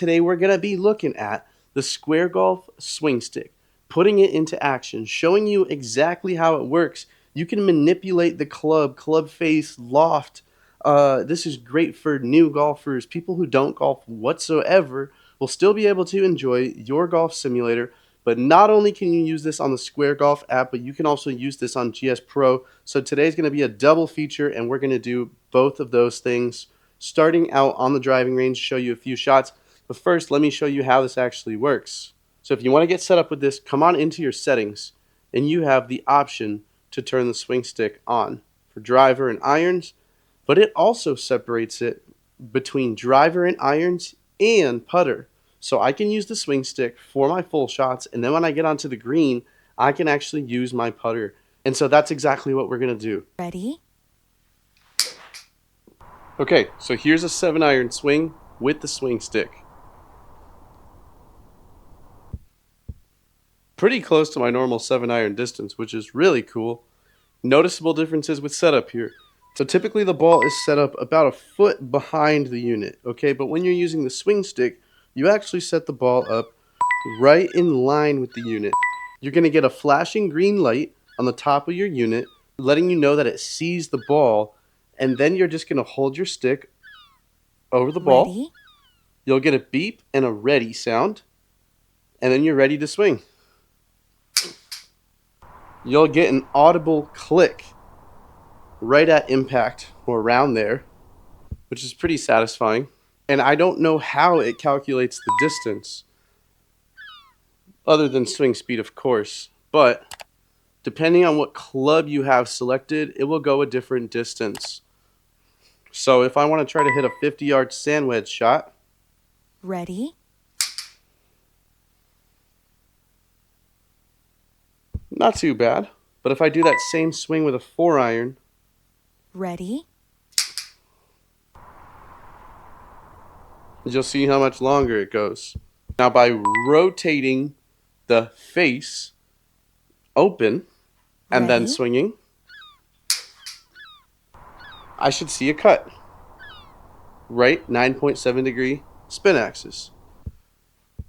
Today we're going to be looking at the square golf swing stick, putting it into action, showing you exactly how it works. You can manipulate the club face, loft. This is great for new golfers. People who don't golf whatsoever will still be able to enjoy your golf simulator. But not only can you use this on the Square Golf app, but you can also use this on GS Pro. So today's going to be a double feature, and we're going to do both of those things. Starting out on the driving range, show you a few shots. But first, let me show you how this actually works. So if you want to get set up with this, come on into your settings, and you have the option to turn the swing stick on for driver and irons, but it also separates it between driver and irons and putter. So I can use the swing stick for my full shots, and then when I get onto the green, I can actually use my putter. And so that's exactly what we're going to do. Ready? Okay, so here's a 7-iron swing with the swing stick. Pretty close to my normal 7-iron distance, which is really cool. Noticeable differences with setup here. So typically the ball is set up about a foot behind the unit, okay? But when you're using the swing stick, you actually set the ball up right in line with the unit. You're going to get a flashing green light on the top of your unit, letting you know that it sees the ball, and then you're just going to hold your stick over the ball. Ready? You'll get a beep and a ready sound, and then you're ready to swing. You'll get an audible click right at impact or around there, which is pretty satisfying. And I don't know how it calculates the distance, other than swing speed, of course, but depending on what club you have selected, it will go a different distance. So if I want to try to hit a 50-yard sand wedge shot, Ready? not too bad. But if I do that same swing with a 4-iron, Ready? you'll see how much longer it goes. Now by rotating the face open and then Ready? swinging, I should see a cut. Right, 9.7 degree spin axis.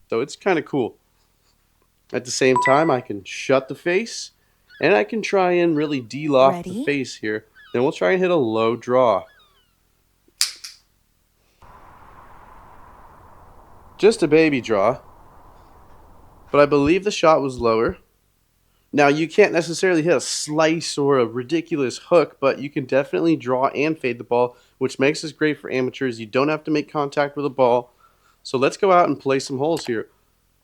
So it's kind of cool. At the same time, I can shut the face, and I can try and really de-loft the Ready? face here. Then we'll try and hit a low draw. Just a baby draw, but I believe the shot was lower. Now, you can't necessarily hit a slice or a ridiculous hook, but you can definitely draw and fade the ball, which makes this great for amateurs. You don't have to make contact with the ball. So let's go out and play some holes here.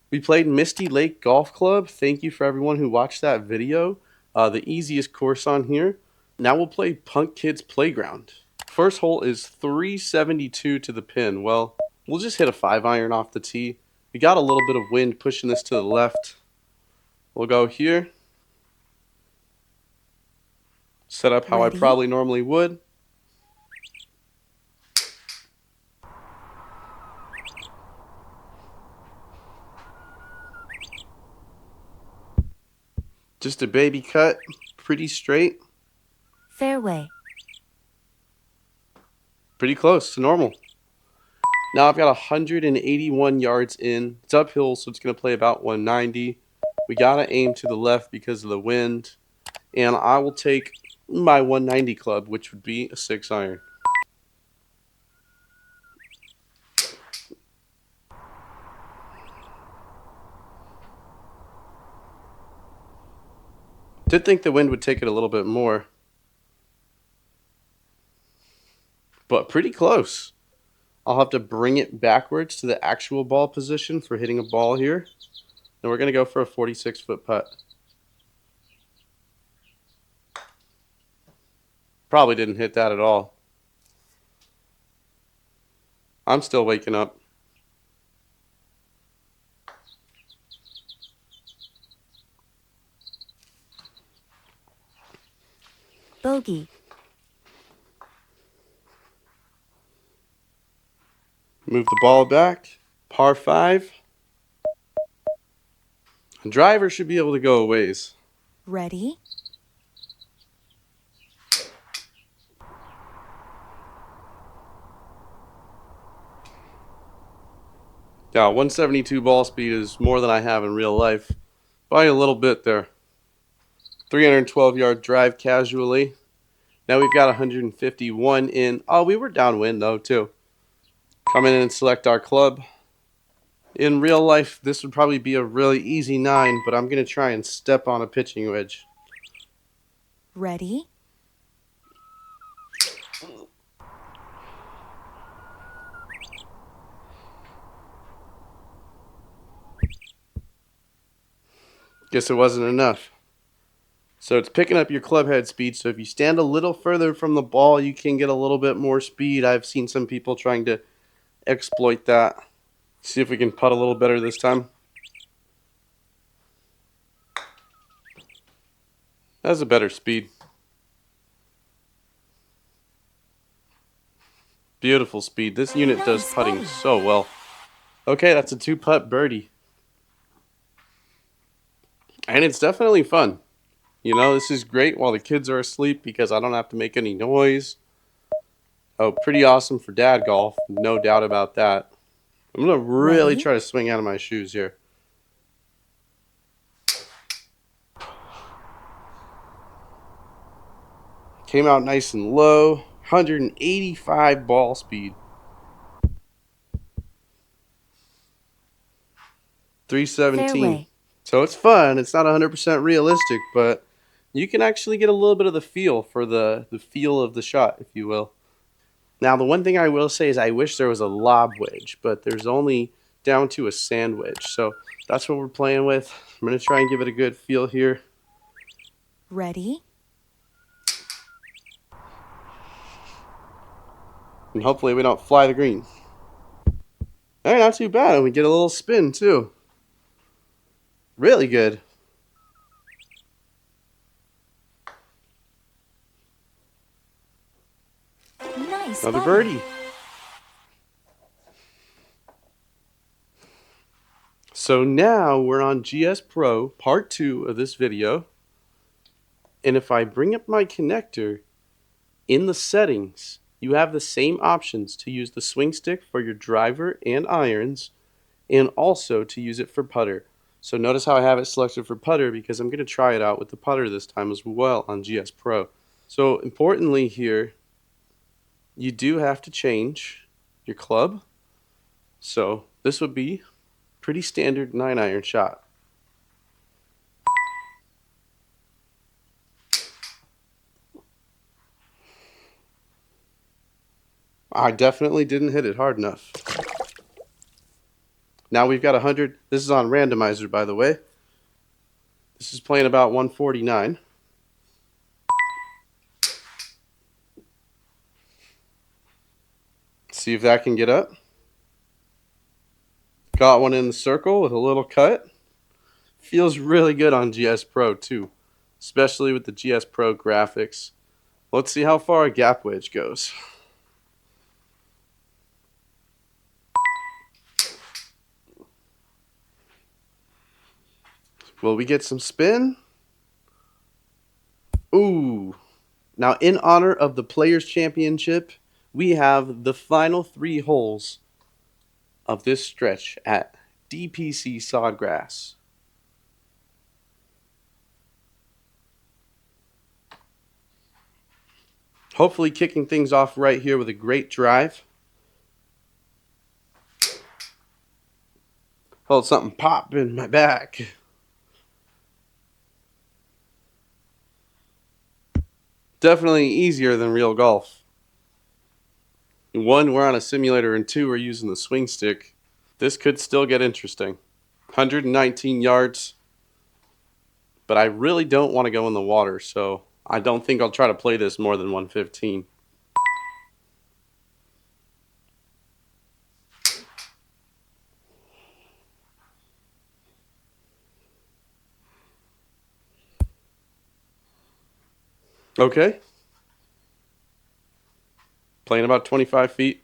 We played Misty Lake Golf Club. Thank you for everyone who watched that video. The easiest course on here. Now we'll play Punk Kids Playground. First hole is 372 to the pin. Well, we'll just hit a 5-iron off the tee. We got a little bit of wind pushing this to the left. We'll go here. Set up how Ready? I probably normally would. Just a baby cut, pretty straight, Fairway. pretty close to normal. Now I've got 181 yards in. It's uphill, so it's going to play about 190. We got to aim to the left because of the wind. And I will take my 190 club, which would be a 6-iron. Did think the wind would take it a little bit more, but pretty close. I'll have to bring it backwards to the actual ball position for hitting a ball here. And we're going to go for a 46-foot putt. Probably didn't hit that at all. I'm still waking up. Bogey. Move the ball back. Par 5. A driver should be able to go a ways. Ready? Now, 172 ball speed is more than I have in real life by a little bit there. 312-yard drive casually. Now we've got 151 in. Oh, we were downwind though too. Come in and select our club. In real life, this would probably be a really easy 9, but I'm going to try and step on a pitching wedge. Ready? Guess it wasn't enough. So it's picking up your club head speed. So if you stand a little further from the ball, you can get a little bit more speed. I've seen some people trying to exploit that. See if we can putt a little better this time. That's a better speed. Beautiful speed. This unit does Nice putting birdie. so well. Okay, that's a 2-putt birdie. And it's definitely fun. You know, this is great while the kids are asleep because I don't have to make any noise. Oh, pretty awesome for dad golf. No doubt about that. I'm going to really Ready? try to swing out of my shoes here. Came out nice and low. 185 ball speed. 317. Fairway. So it's fun. It's not 100% realistic, but you can actually get a little bit of the feel for the feel of the shot, if you will. Now, the one thing I will say is I wish there was a lob wedge, but there's only down to a sand wedge. So that's what we're playing with. I'm going to try and give it a good feel here. Ready? And hopefully we don't fly the green. All right, not too bad. And we get a little spin, too. Really good. Nice Another birdie. birdie. So now we're on GS Pro, part 2 of this video. And if I bring up my connector, in the settings, you have the same options to use the swing stick for your driver and irons, and also to use it for putter. So notice how I have it selected for putter because I'm going to try it out with the putter this time as well on GS Pro. So importantly here, you do have to change your club. So this would be pretty standard 9-iron shot. I definitely didn't hit it hard enough. Now we've got 100. This is on randomizer, by the way. This is playing about 149. See if that can get up. Got one in the circle with a little cut. Feels really good on GS Pro too, especially with the GS Pro graphics. Let's see how far a gap wedge goes. Will we get some spin? Ooh. Now, in honor of the Players' Championship, we have the final 3 holes of this stretch at DPC Sawgrass. Hopefully kicking things off right here with a great drive. Felt something pop in my back. Definitely easier than real golf. 1, we're on a simulator, and 2, we're using the swing stick. This could still get interesting. 119 yards. But I really don't want to go in the water, so I don't think I'll try to play this more than 115. Okay. Playing about 25 feet.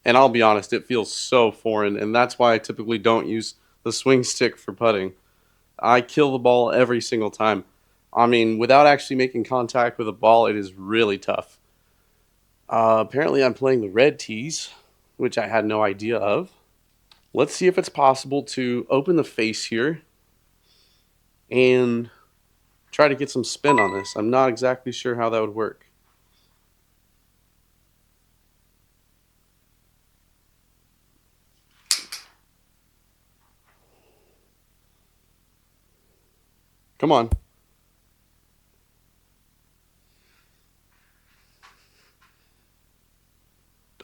And I'll be honest, it feels so foreign, and that's why I typically don't use the swing stick for putting. I kill the ball every single time. I mean, without actually making contact with a ball, it is really tough. Apparently, I'm playing the red tees, which I had no idea of. Let's see if it's possible to open the face here and try to get some spin on this. I'm not exactly sure how that would work. Come on.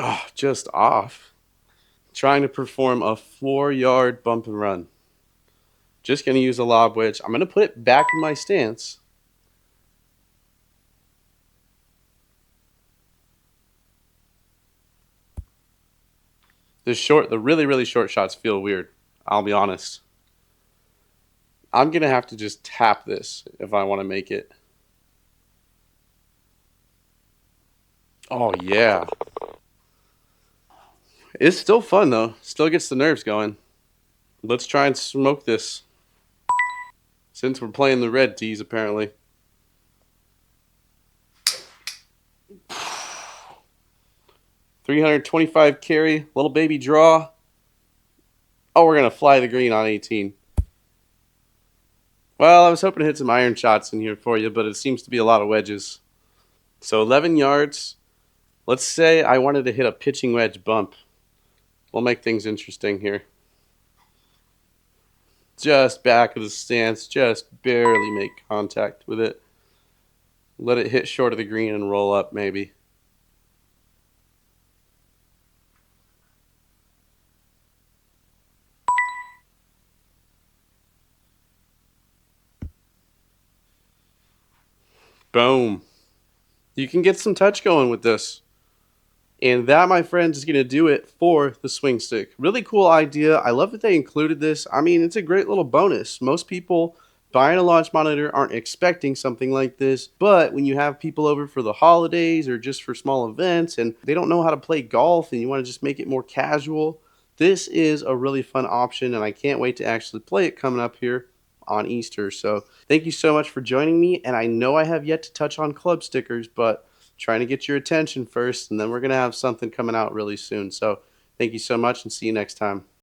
Oh, just off. Trying to perform a 4-yard bump and run. Just going to use a lob wedge. I'm going to put it back in my stance. The really, really short shots feel weird. I'll be honest. I'm going to have to just tap this if I want to make it. Oh, yeah. It's still fun, though. Still gets the nerves going. Let's try and smoke this. Since we're playing the red tees, apparently. 325 carry, little baby draw. Oh, we're going to fly the green on 18. Well, I was hoping to hit some iron shots in here for you, but it seems to be a lot of wedges. So 11 yards. Let's say I wanted to hit a pitching wedge bump. We'll make things interesting here. Just back of the stance, just barely make contact with it. Let it hit short of the green and roll up, maybe. Boom. You can get some touch going with this. And that, my friends, is going to do it for the swing stick. Really cool idea. I love that they included this. I mean, it's a great little bonus. Most people buying a launch monitor aren't expecting something like this, but when you have people over for the holidays or just for small events and they don't know how to play golf and you want to just make it more casual, this is a really fun option, and I can't wait to actually play it coming up here on Easter. So thank you so much for joining me, and I know I have yet to touch on club stickers, but trying to get your attention first, and then we're going to have something coming out really soon. So thank you so much, and see you next time.